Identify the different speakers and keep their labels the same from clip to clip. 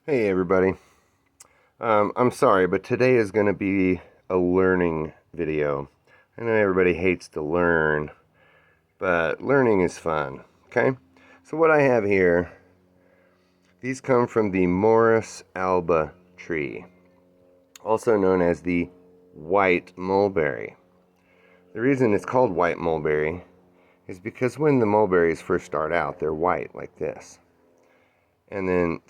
Speaker 1: Hey everybody. I'm sorry, but today is going to be a learning video. I know everybody hates to learn, but learning is fun. Okay? So what I have here, these come from the Morus Alba tree, also known as the white mulberry. The reason it's called white mulberry is because when the mulberries first start out, they're white like this. And then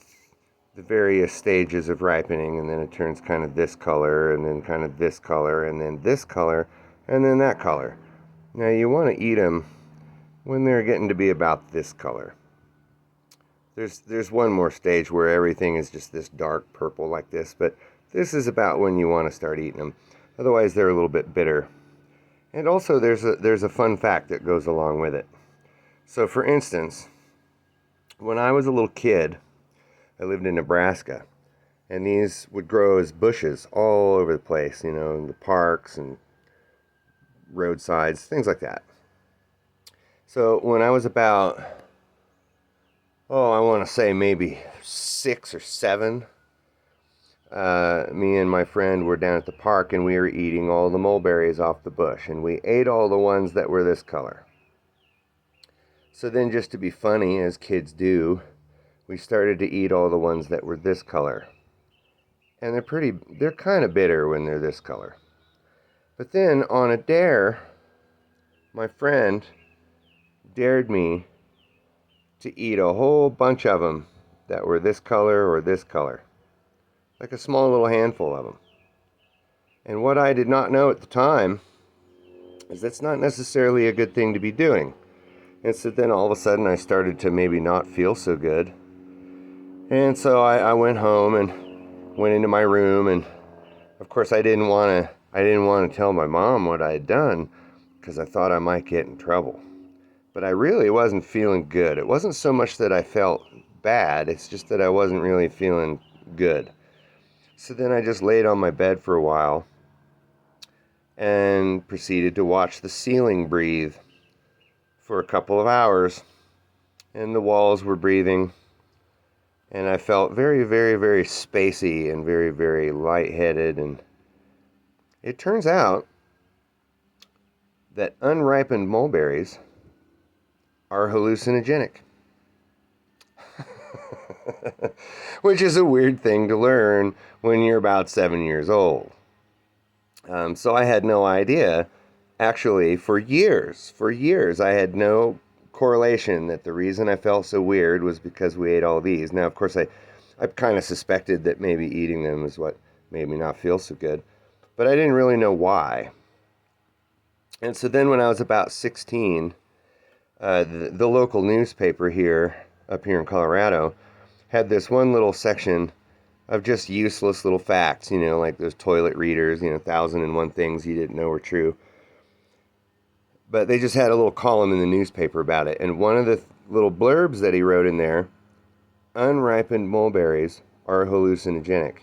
Speaker 1: the various stages of ripening, and then it turns kind of this color, and then kind of this color, and then this color, and then that color. Now you want to eat them when they're getting to be about this color. There's one more stage where everything is just this dark purple like this, but this is about when you want to start eating them. Otherwise they're a little bit bitter. And also there's a fun fact that goes along with it. So for instance, when I was a little kid, I lived in Nebraska, and these would grow as bushes all over the place, in the parks and roadsides, things like that. So when I was about, I want to say maybe 6 or 7, me and my friend were down at the park, and we were eating all the mulberries off the bush, and we ate all the ones that were this color. So then, just to be funny, as kids do, we started to eat all the ones that were this color. And they're kind of bitter when they're this color. But then on a dare, my friend dared me to eat a whole bunch of them that were this color or this color. Like a small little handful of them. And what I did not know at the time is that's not necessarily a good thing to be doing. And so then all of a sudden I started to maybe not feel so good. And so I went home and went into my room, and of course I didn't want to tell my mom what I had done because I thought I might get in trouble. But I really wasn't feeling good. It wasn't so much that I felt bad, it's just that I wasn't really feeling good. So then I just laid on my bed for a while and proceeded to watch the ceiling breathe for a couple of hours. And the walls were breathing. And I felt very, very, very spacey and very, very lightheaded. And it turns out that unripened mulberries are hallucinogenic. Which is a weird thing to learn when you're about 7 years old. So I had no idea. Actually, for years, I had no correlation that the reason I felt so weird was because we ate all these. Now, of course, I kind of suspected that maybe eating them is what made me not feel so good, but I didn't really know why. And so then when I was about 16, the local newspaper up here in Colorado, had this one little section of just useless little facts, like those toilet readers, 1,001 things you didn't know were true. But they just had a little column in the newspaper about it. And one of the little blurbs that he wrote in there, unripened mulberries are hallucinogenic.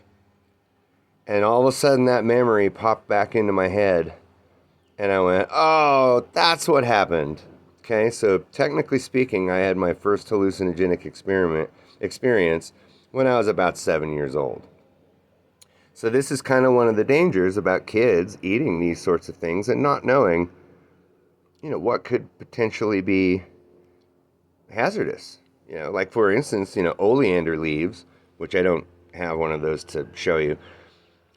Speaker 1: And all of a sudden that memory popped back into my head. And I went, oh, that's what happened. Okay, so technically speaking, I had my first hallucinogenic experience when I was about 7 years old. So this is kind of one of the dangers about kids eating these sorts of things and not knowing what could potentially be hazardous. Like for instance, oleander leaves, which I don't have one of those to show you,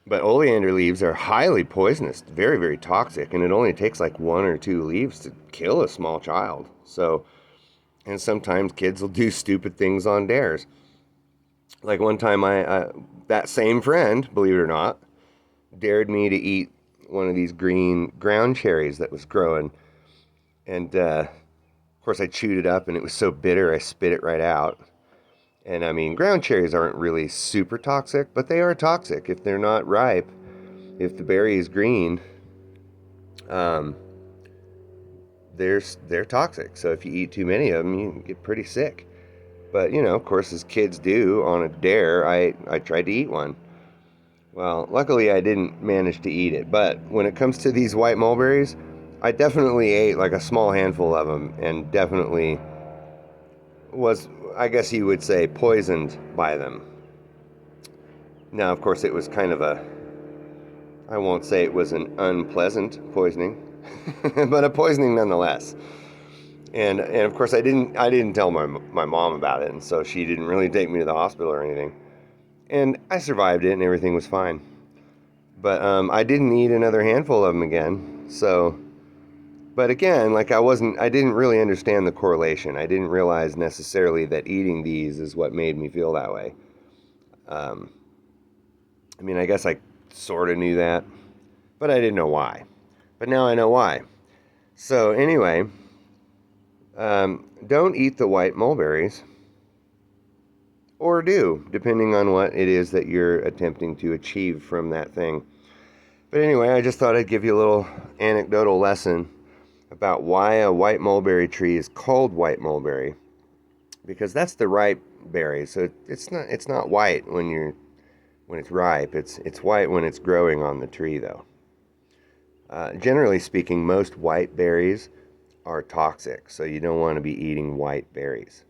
Speaker 1: but oleander leaves are highly poisonous, very, very toxic, and it only takes like 1 or 2 leaves to kill a small child. So, and sometimes kids will do stupid things on dares. Like one time that same friend, believe it or not, dared me to eat one of these green ground cherries that was growing. And, of course, I chewed it up, and it was so bitter, I spit it right out. And, I mean, ground cherries aren't really super toxic, but they are toxic if they're not ripe. If the berry is green, they're toxic. So if you eat too many of them, you can get pretty sick. But, of course, as kids do, on a dare, I tried to eat one. Well, luckily I didn't manage to eat it. But when it comes to these white mulberries, I definitely ate like a small handful of them and definitely was, I guess you would say, poisoned by them. Now, of course, it was kind of I won't say it was an unpleasant poisoning, but a poisoning nonetheless. And of course, I didn't tell my mom about it, and so she didn't really take me to the hospital or anything. And I survived it, and everything was fine. But I didn't eat another handful of them again. So, but again, like I didn't really understand the correlation. I didn't realize necessarily that eating these is what made me feel that way. Um, I mean, I guess I sort of knew that, but I didn't know why. But now I know why. So anyway, don't eat the white mulberries, or do, depending on what it is that you're attempting to achieve from that thing. But anyway, I just thought I'd give you a little anecdotal lesson about why a white mulberry tree is called white mulberry, because that's the ripe berry. So it's not white when it's ripe. It's white when it's growing on the tree, though. Generally speaking, most white berries are toxic, so you don't want to be eating white berries.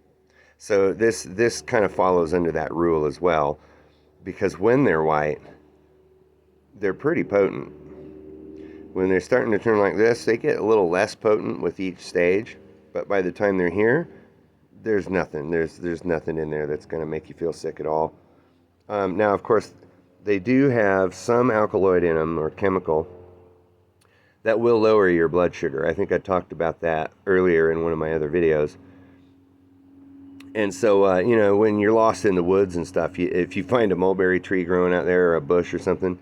Speaker 1: So this kind of follows under that rule as well, because when they're white, they're pretty potent. When they're starting to turn like this, they get a little less potent with each stage, but by the time they're here, there's nothing. There's nothing in there that's going to make you feel sick at all. Now, of course, they do have some alkaloid in them, or chemical, that will lower your blood sugar. I think I talked about that earlier in one of my other videos. And so, when you're lost in the woods and stuff, if you find a mulberry tree growing out there or a bush or something,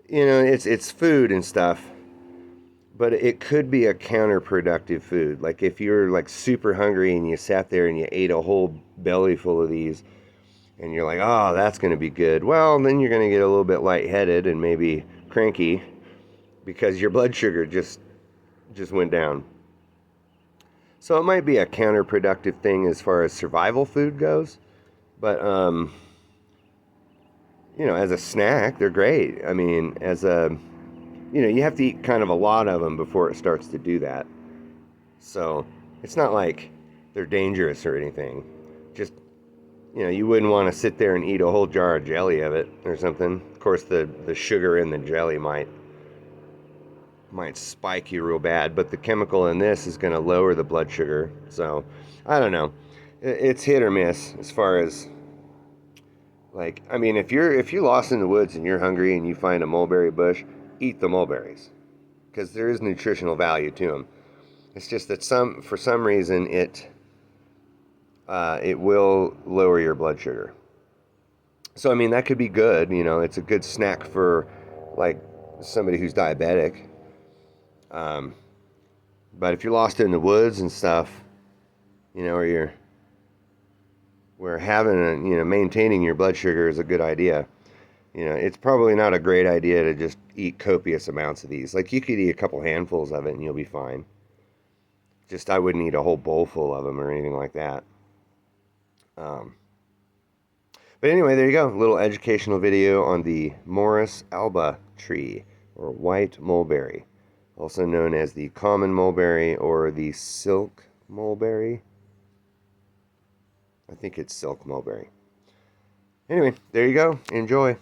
Speaker 1: it's food and stuff, but it could be a counterproductive food. Like if you're like super hungry and you sat there and you ate a whole belly full of these, and you're like, oh, that's going to be good. Well, then you're going to get a little bit lightheaded and maybe cranky because your blood sugar just went down. So it might be a counterproductive thing as far as survival food goes, but as a snack, they're great. I mean, you have to eat kind of a lot of them before it starts to do that. So it's not like they're dangerous or anything. Just, you wouldn't want to sit there and eat a whole jar of jelly of it or something. Of course, the sugar in the jelly might spike you real bad, but the chemical in this is going to lower the blood sugar. So I don't know. It's hit or miss as far as, like, I mean, if you're lost in the woods and you're hungry and you find a mulberry bush, eat the mulberries, because there is nutritional value to them. It's just that for some reason it will lower your blood sugar. So I mean, that could be good. It's a good snack for like somebody who's diabetic. But if you're lost in the woods and stuff, or where maintaining your blood sugar is a good idea. It's probably not a great idea to just eat copious amounts of these. Like, you could eat a couple handfuls of it and you'll be fine. Just, I wouldn't eat a whole bowl full of them or anything like that. But anyway, there you go. A little educational video on the Morus Alba tree, or white mulberry, also known as the common mulberry or the silk mulberry. I think it's silk mulberry. Anyway, there you go. Enjoy.